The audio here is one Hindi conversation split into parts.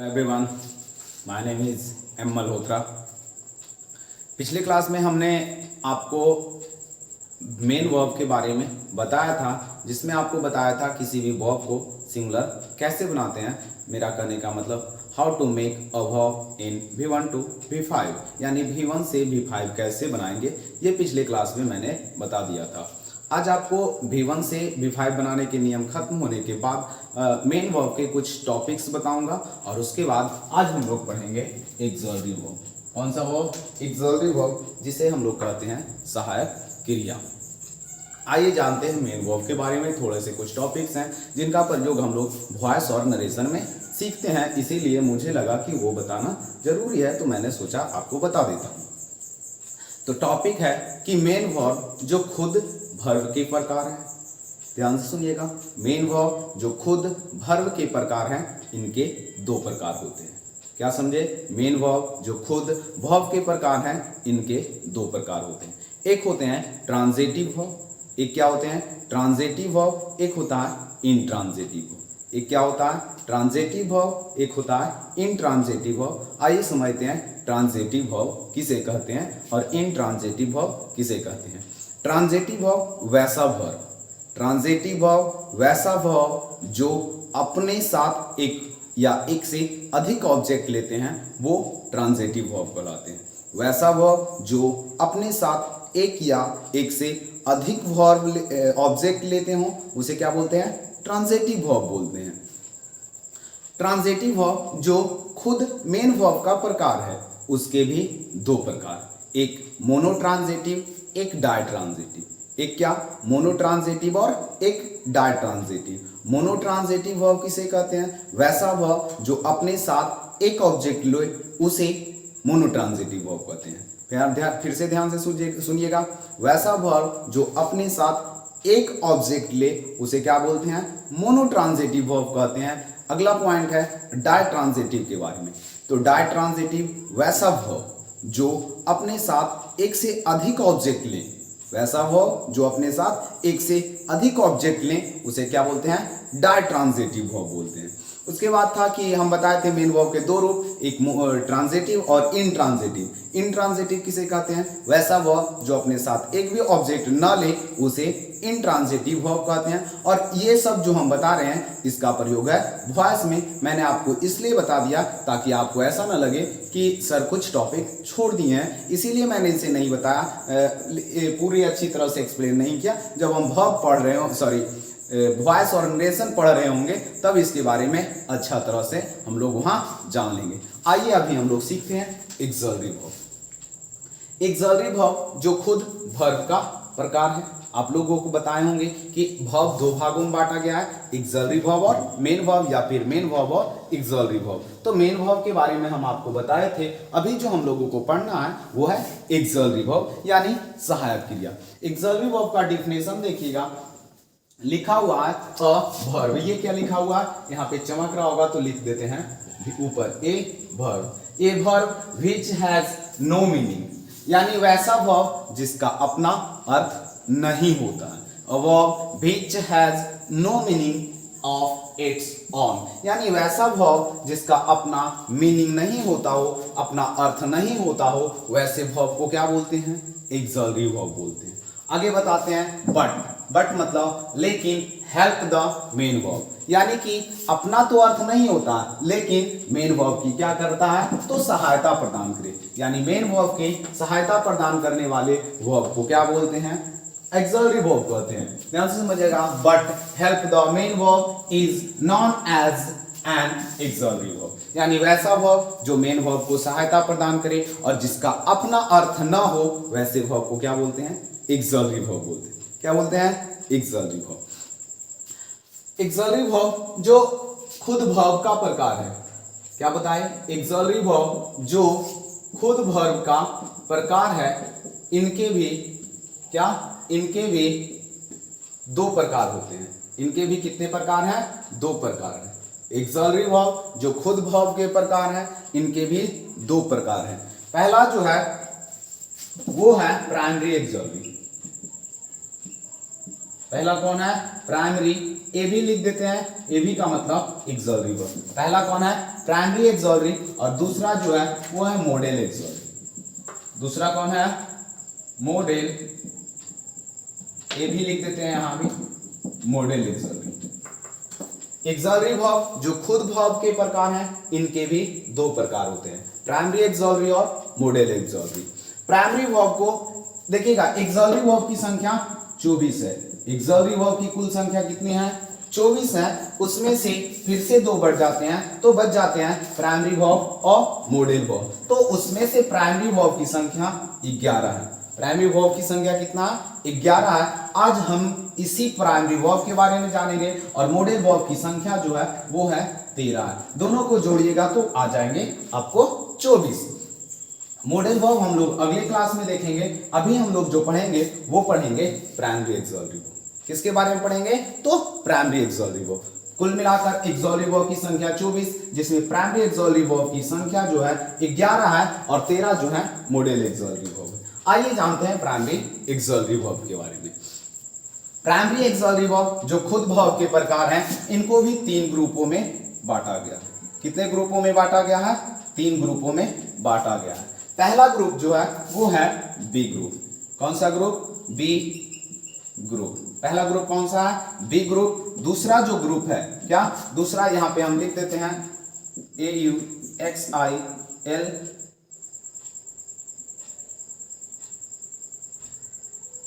Everyone, my name is M Malhotra. पिछले क्लास में हमने आपको मेन वर्ब के बारे में बताया था, जिसमें आपको बताया था किसी भी वर्ब को सिंगुलर कैसे बनाते हैं। मेरा कहने का मतलब how to make a verb in V1 to V5, यानी V1 से V5 कैसे बनाएंगे, ये पिछले क्लास में मैंने बता दिया था। आज आपको V1 से V5 बनाने के नियम खत्म होने के बाद मेन वर्ब के कुछ टॉपिक्स बताऊंगा, और उसके बाद आज हम लोग पढ़ेंगे एक्सॉल्टिव वर्ब। कौन सा वर्ब? एक्सॉल्टिव वर्ब, जिसे हम लोग कहते हैं सहायक क्रिया। आइए जानते हैं मेन वर्ब के बारे में। थोड़े से कुछ टॉपिक्स हैं जिनका प्रयोग हम लोग वॉइस और नरेशन में सीखते हैं, इसीलिए मुझे लगा कि वो बताना जरूरी है, तो मैंने सोचा आपको बता देता हूँ। तो टॉपिक है कि मेन वर्ब जो खुद वर्ब के प्रकार हैं। ध्यान से सुनिएगा, मेन वर्ब जो खुद वर्ब के प्रकार हैं, इनके दो प्रकार होते हैं। क्या समझे? मेन वर्ब जो खुद वर्ब के प्रकार हैं, इनके दो प्रकार होते हैं। एक होते हैं ट्रांजिटिव वर्ब, एक क्या होते हैं? ट्रांजिटिव वर्ब, एक होता है इंट्रांजिटिव वर्ब। एक क्या होता है? ट्रांजिटिव वर्ब, एक होता है इंट्रांजिटिव वर्ब। आइए समझते हैं ट्रांजिटिव वर्ब किसे कहते हैं और इंट्रांजिटिव वर्ब किसे कहते हैं। ट्रांजिटिव वर्ब वैसा वर्ब, ट्रांजिटिव वर्ब वैसा वर्ब जो अपने साथ एक या एक से अधिक ऑब्जेक्ट लेते हैं, वो ट्रांजिटिव वर्ब कहलाते हैं। वैसा वर्ब जो अपने साथ एक या एक से अधिक वर्ब ऑब्जेक्ट लेते हों, उसे क्या बोलते हैं? ट्रांजिटिव वर्ब बोलते हैं। ट्रांजिटिव वर्ब जो खुद मेन वर्ब का प्रकार है, उसके भी दो प्रकार, एक मोनोट्रांजिटिव, एक डायट्रांजिटिव। एक क्या? मोनोट्रांजिटिव और एक डायट्रांजिटिव। मोनोट्रांजिटिव वर्ब किसे कहते हैं? वैसा वर्ब जो अपने साथ एक ऑब्जेक्ट ले, उसे मोनोट्रांजिटिव वर्ब कहते हैं। फिर से ध्यान से सुनिएगा, वैसा वर्ब जो अपने साथ एक ऑब्जेक्ट ले, उसे क्या बोलते हैं? मोनोट्रांजिटिव वर्ब कहते हैं। अगला पॉइंट है डायट्रांजिटिव के बारे में। तो डायट्रांजिटिव वैसा वर्ब जो अपने साथ एक से अधिक ऑब्जेक्ट ले, वैसा वर्ब जो अपने साथ एक से अधिक ऑब्जेक्ट लें, उसे क्या बोलते हैं? डायट्रांजिटिव वर्ब बोलते हैं। उसके बाद था कि हम बताए थे मेन वर्ब के दो रूप, एक ट्रांजिटिव और इनट्रांजिटिव। इनट्रांजिटिव किसे कहते हैं? वैसा वर्ब जो अपने साथ एक भी ऑब्जेक्ट न ले, उसे इनट्रांजिटिव वर्ब कहते हैं। और ये सब जो हम बता रहे हैं, इसका प्रयोग है वॉइस में। मैंने आपको इसलिए बता दिया ताकि आपको ऐसा ना लगे कि सर कुछ टॉपिक छोड़ दिए हैं, इसीलिए मैंने इसे नहीं बताया, पूरी अच्छी तरह से एक्सप्लेन नहीं किया। जब हम वर्ब पढ़ रहे हो, वॉइस और नरेशन पढ़ रहे होंगे, तब इसके बारे में अच्छा तरह से हम लोग वहां जान लेंगे। आइए अभी हम लोग सीखते हैं एक्सॉल्टिव वर्ब। एक्सॉल्टिव वर्ब जो खुद वर्ब का प्रकार है। आप लोगों को बताए होंगे कि वर्ब दो भागों में बांटा गया है, एक्सॉल्टिव वर्ब और मेन वर्ब, या फिर मेन वर्ब और एक्सॉल्टिव वर्ब। तो मेन वर्ब के बारे में हम आपको बताए थे। अभी जो हम लोगों को पढ़ना है वो है एक्सॉल्टिव वर्ब, यानी सहायक क्रिया। एक्सॉल्टिव वर्ब का डिफिनेशन देखिएगा, लिखा हुआ है अ वर्ब। ये क्या लिखा हुआ है? यहाँ पे चमक रहा होगा तो लिख देते हैं ऊपर, a verb. A verb which has no meaning, यानी वैसा वर्ब जिसका अपना अर्थ नहीं होता है। A verb which has no meaning of its own, यानी वैसा वर्ब जिसका अपना मीनिंग नहीं होता हो, अपना अर्थ नहीं होता हो, वैसे वर्ब को क्या बोलते हैं? एक्सॉल्टिव वर्ब बोलते हैं। आगे बताते हैं बट मतलब लेकिन हेल्प द मेन वर्ब, यानी कि अपना तो अर्थ नहीं होता, लेकिन मेन वर्ब की क्या करता है? तो सहायता प्रदान करे, यानी मेन वर्ब की सहायता प्रदान करने वाले वर्ब को क्या बोलते हैं? एक्सॉल्टिव वर्ब कहते हैं। ध्यान से समझिएगा, but help the main verb is known as an auxiliary verb, यानी वैसा वर्ब जो मेन वर्ब को सहायता प्रदान करे और जिसका अपना अर्थ न हो, वैसे वर्ब को क्या बोलते हैं? एक्सॉल्टिव वर्ब बोलते हैं। क्या बोलते हैं? एक्सॉल्टिव वर्ब। एक्सॉल्टिव वर्ब जो खुद वर्ब का प्रकार है। क्या बताएं? एक्सॉल्टिव वर्ब जो खुद वर्ब का प्रकार है, इनके भी क्या? इनके भी दो प्रकार होते हैं। इनके भी कितने प्रकार हैं? दो प्रकार हैं। एक्सॉल्टिव वर्ब जो खुद वर्ब के प्रकार है, इनके भी दो प्रकार हैं। पहला जो है वो है प्राइमरी एक्सॉल्टिव। पहला कौन है? प्राइमरी। ए भी लिख देते हैं, ए भी का मतलब एक्सॉलरी वर्ब। पहला कौन है? प्राइमरी एक्सॉलरी, और दूसरा जो है वो है मॉडल एक्सॉलरी। दूसरा कौन है? मॉडल। ए भी लिख देते हैं यहां भी, मॉडल एक्सॉलरी। एक्सॉलरी वर्ब जो खुद वर्ब के प्रकार हैं, इनके भी दो प्रकार होते हैं, प्राइमरी एक्सॉलरी और मॉडल एक्सॉलरी। प्राइमरी वर्ब को देखिएगा, एक्सॉलरी वर्ब की संख्या 24 है। एक्सॉलरी वर्ब की कुल संख्या कितनी है? 24 है। उसमें से फिर से 2 बढ़ जाते हैं, तो बच जाते हैं प्राइमरी वर्ब और मॉडल वर्ब। तो उसमें से प्राइमरी वर्ब की संख्या 11 है। प्राइमरी वर्ब की संख्या कितना? 11 है। आज हम इसी प्राइमरी वर्ब के बारे में जानेंगे, और मॉडल वर्ब की संख्या जो है वो है 13 है। दोनों को जोड़िएगा तो आ जाएंगे आपको 24। मॉडल वर्ब हम लोग अगले क्लास में देखेंगे। अभी हम लोग जो पढ़ेंगे वो पढ़ेंगे प्राइमरी एक्सॉलरी वर्ब। किसके बारे में पढ़ेंगे? तो प्राइमरी एक्सॉलरी वर्ब। कुल मिलाकर एक्सॉलरी वर्ब की संख्या 24, जिसमें प्राइमरी एक्सॉलरी वर्ब की संख्या जो है 11 है, और 13 जो है मॉडल एक्सॉलरी वर्ब। आइए जानते हैं प्राइमरी एक्सॉलरी वर्ब के बारे में। प्राइमरी एक्सॉलरी वर्ब जो खुद वर्ब के प्रकार हैं, इनको भी 3 ग्रुपों में बांटा गया है। कितने ग्रुपों में बांटा गया है? 3 ग्रुपों में बांटा गया है। पहला ग्रुप जो है वो है बी ग्रुप। कौन सा ग्रुप? B group. पहला ग्रुप कौन सा है? B group. दूसरा जो ग्रुप है, क्या? दूसरा यहां पे हम लिख देते हैं AUXIL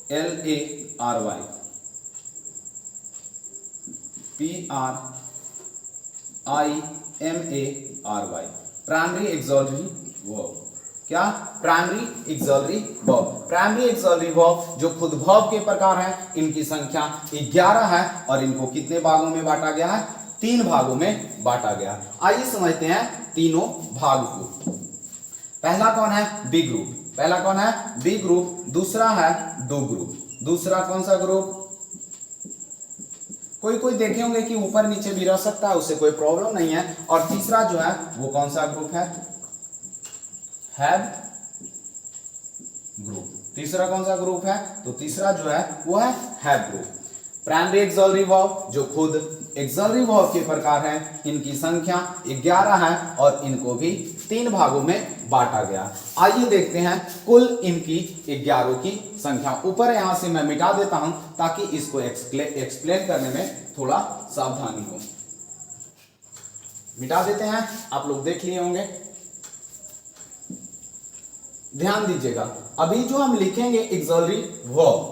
LARY PRIMARY, primary auxiliary verb. क्या? Primary auxiliary verb. Primary auxiliary verb जो खुद वर्ब के प्रकार हैं, इनकी संख्या 11 है, और इनको कितने भागों में बांटा गया है? 3 भागों में बांटा गया। आइए समझते हैं तीनों भाग को। पहला कौन है? B group. पहला कौन है? B group. दूसरा है डू ग्रुप। दूसरा कौन सा ग्रुप? कोई देखे होंगे कि ऊपर नीचे भी रह सकता है, उससे कोई प्रॉब्लम नहीं है। और तीसरा जो है वो कौन सा ग्रुप है? Have group. तीसरा कौन सा ग्रुप है? तो तीसरा जो है वो है have group. Primary auxiliary verb जो खुद एक्सॉलरी वर्ब के प्रकार हैं, इनकी संख्या 11 है, और इनको भी 3 भागों में बांटा गया। आइए देखते हैं कुल इनकी 11 की संख्या। ऊपर यहां से मैं मिटा देता हूं ताकि इसको एक्सप्लेन करने में थोड़ा सावधानी हो। मिटा देते हैं, आप लोग देख लिए होंगे। ध्यान दीजिएगा, अभी जो हम लिखेंगे एक्सॉलरी वर्ब,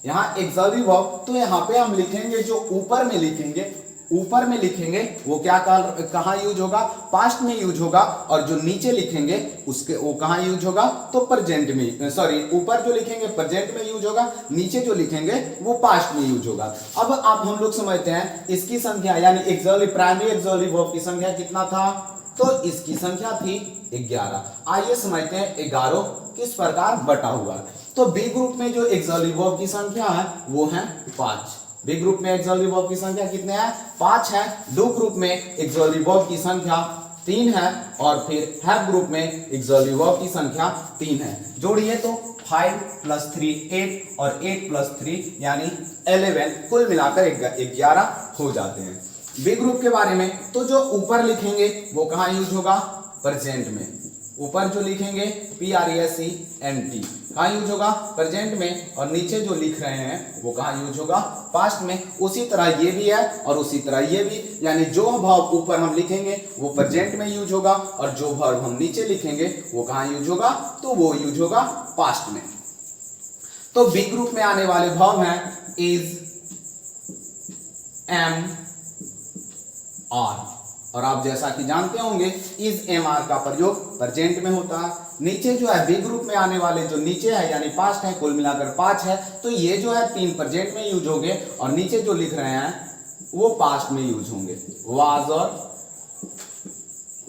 यहां एक्सॉलरी वर्ब, तो यहां पे हम लिखेंगे जो ऊपर में लिखेंगे, ऊपर में लिखेंगे वो क्या कहां यूज होगा? पास्ट में यूज होगा। और जो नीचे लिखेंगे उसके वो कहां यूज होगा? तो प्रेजेंट में, सॉरी, ऊपर जो लिखेंगे प्रेजेंट में यूज होगा, नीचे जो लिखेंगे वो पास्ट में यूज होगा। अब आप हम लोग समझते हैं इसकी संख्या, यानी एक्सॉलरी प्राइमरी एक्सॉलरी वर्ब की संख्या कितना था? तो इसकी संख्या थी 11। आइए समझते हैं 11 किस प्रकार बटा हुआ है। तो बी ग्रुप में जो एक्सॉलरी वर्ब की संख्या है वो है 5। बी ग्रुप में एक्सॉलरी वर्ब की संख्या कितने हैं? 5 है। डू ग्रुप में एक्सॉलरी वर्ब की संख्या 3 है, और फिर हैव ग्रुप में एक्सॉलरी वर्ब की संख्या 3 है। जोड़िए तो 5 + 3 8, और 8 + 3 यानी 11, कुल मिलाकर 11 हो जाते हैं। बी ग्रुप के बारे में, तो जो ऊपर लिखेंगे वो कहां यूज होगा? प्रेजेंट में। ऊपर जो लिखेंगे PRESENT कहां यूज होगा? प्रेजेंट में। और नीचे जो लिख रहे हैं वो कहां यूज होगा? पास्ट में। उसी तरह ये भी है, और उसी तरह ये भी, यानी जो वर्ब ऊपर हम लिखेंगे वो प्रेजेंट में यूज होगा, और जो वर्ब हम नीचे लिखेंगे वो कहां यूज होगा? तो वो यूज होगा पास्ट में। तो बी ग्रुप में आने वाले वर्ब हैं इज, एम, आर। और आप जैसा कि जानते होंगे इज एम आर का प्रयोग प्रेजेंट में होता है। नीचे जो है बी ग्रुप में आने वाले जो नीचे है यानी पास्ट है, कुल मिलाकर 5 है, तो ये जो है 3 प्रेजेंट में यूज होंगे, और नीचे जो लिख रहे हैं वो पास्ट में यूज होंगे, वाज और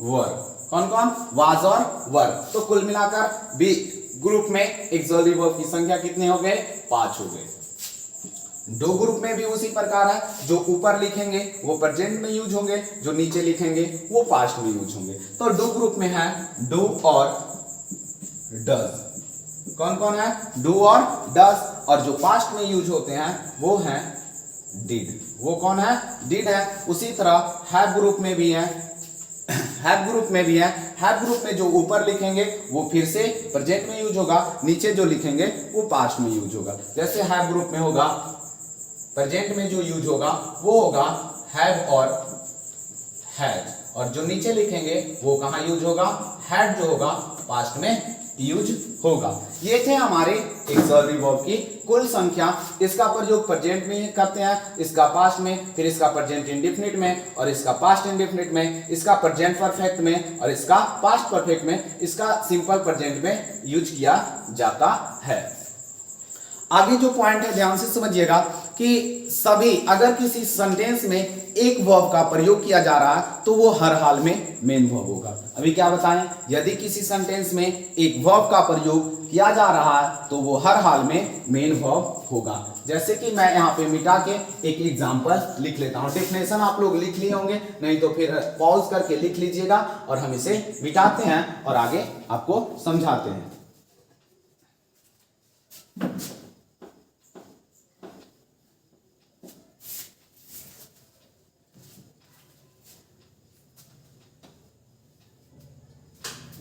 वर। कौन कौन? वाज और वर। तो कुल मिलाकर बी ग्रुप में एक्सॉलरी वर्ब की संख्या कितने हो गए? 5 हो गए। डू ग्रुप में भी उसी प्रकार है, जो ऊपर लिखेंगे वो प्रेजेंट में यूज होंगे, जो नीचे लिखेंगे वो पास्ट में यूज होंगे। तो डू ग्रुप में है डू और डज। कौन कौन है? डू और डज। और जो पास्ट में यूज होते हैं वो हैं डिड, वो कौन है? डिड है। उसी तरह हैव ग्रुप में भी है, हैव ग्रुप में भी है। हैव ग्रुप में जो ऊपर लिखेंगे वो फिर से प्रेजेंट में यूज होगा, नीचे जो लिखेंगे वो पास्ट में यूज होगा। जैसे हैव ग्रुप में होगा, प्रेजेंट में जो यूज होगा वो होगा हैव और हैज, और जो नीचे लिखेंगे वो कहाँ यूज होगा? हैड जो होगा पास्ट में यूज होगा। ये थे हमारे एक्सक्लूसिव वर्ब की कुल संख्या। इसका प्रयोग प्रेजेंट में करते हैं, इसका पास्ट में, फिर इसका प्रेजेंट इंडेफिनिट में, और इसका पास्ट इंडेफिनिट में, इसका प्रेजेंट परफेक्ट में, और इसका पास्ट परफेक्ट में, इसका सिंपल प्रेजेंट में यूज किया जाता है। आगे जो पॉइंट है ध्यान से समझिएगा कि सभी अगर किसी सेंटेंस में एक वर्ब का प्रयोग किया जा रहा है तो वो हर हाल में मेन वर्ब होगा। अभी क्या बताएं? यदि किसी सेंटेंस में एक वर्ब का प्रयोग किया जा रहा है तो वो हर हाल में मेन वर्ब होगा। जैसे कि मैं यहाँ पे मिटा के एक एग्जांपल लिख लेता हूँ। डेफिनेशन आप लोग लिख लिए होंगे, नहीं तो फिर पॉज करके लिख लीजिएगा और हम इसे मिटाते हैं और आगे आपको समझाते हैं।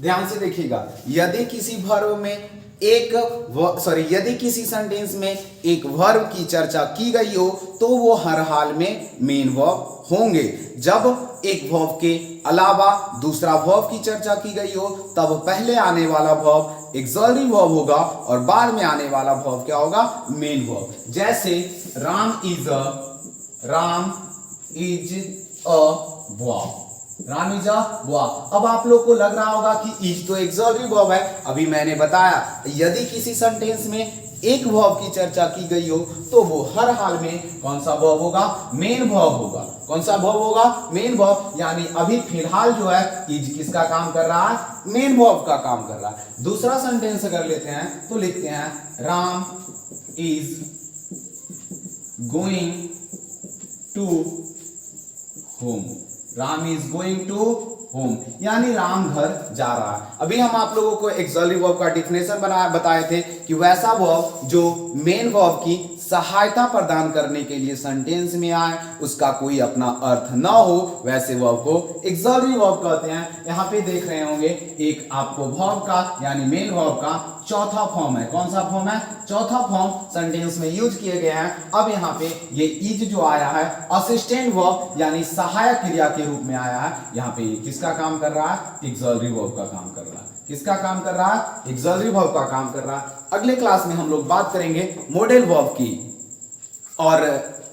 ध्यान से देखिएगा, यदि किसी वर्ब में यदि किसी सेंटेंस में एक वर्ब की चर्चा की गई हो तो वो हर हाल में मेन वर्ब होंगे। जब एक वर्ब के अलावा दूसरा वर्ब की चर्चा की गई हो तब पहले आने वाला वर्ब एक्सक्लूसिव वर्ब होगा और बाद में आने वाला वर्ब क्या होगा? Main verb. जैसे Ram is a boy, Ram is a boy. अब आप लोग को लग रहा होगा कि इज तो एक्सक्लूसिव वर्ब है। अभी मैंने बताया यदि किसी सेंटेंस में एक वर्ब की चर्चा की गई हो तो वो हर हाल में कौन सा वर्ब होगा? मेन वर्ब होगा। कौन सा वर्ब होगा? Main verb. यानी अभी फिलहाल जो है इज किसका काम कर रहा है? मेन वर्ब का काम कर रहा है। दूसरा सेंटेंस अगर लेते हैं तो लिखते हैं Ram is going to home, Ram is going to home, यानी राम घर जा रहा है। अभी हम आप लोगों को एक्सक्लूसिव वर्ब का डेफिनेशन बताए थे कि वैसा वर्ब जो मेन वर्ब की सहायता प्रदान करने के लिए सेंटेंस में आए, उसका कोई अपना अर्थ ना हो, वैसे वर्ब को एक्सक्लूसिव वर्ब कहते हैं। यहाँ पे देख रहे होंगे एक आपको वर्ब का यानी मेन वर्ब का चौथा फॉर्म है। कौन सा फॉर्म है? चौथा फॉर्म सेंटेंस में यूज किए गए हैं। अब यहाँ पे ये इज जो आया है असिस्टेंट वर्ब यानी सहायक क्रिया के रूप में आया है। यहाँ पे किसका काम कर रहा है? एक्सक्लूसिव वर्ब का काम कर रहा है। किसका काम कर रहा है? एक्सक्लूसिव वर्ब का काम कर रहा है। अगले क्लास में हम लोग बात करेंगे मॉडल वर्ब की। और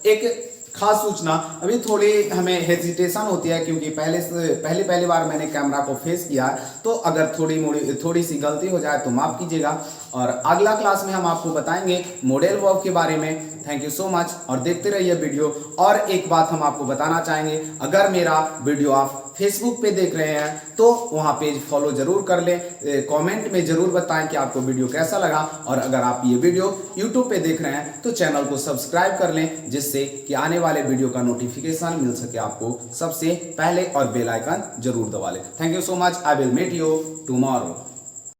एक खास सूचना, अभी थोड़ी हमें हेजिटेशन होती है क्योंकि पहली बार मैंने कैमरा को फेस किया, तो अगर थोड़ी सी गलती हो जाए तो माफ कीजिएगा। और अगला क्लास में हम आपको बताएंगे मॉडल वर्ब के बारे में। थैंक यू सो मच और देखते रहिए वीडियो। और एक बात हम आपको बताना चाहेंगे, अगर मेरा वीडियो आप फेसबुक पे देख रहे हैं तो वहाँ पेज फॉलो जरूर कर लें, कमेंट में जरूर बताएं कि आपको वीडियो कैसा लगा। और अगर आप ये वीडियो यूट्यूब पे देख रहे हैं तो चैनल को सब्सक्राइब कर लें, जिससे कि आने वाले वीडियो का नोटिफिकेशन मिल सके आपको सबसे पहले, और बेल आइकन जरूर दबा लें। Thank you so much. I will meet you tomorrow.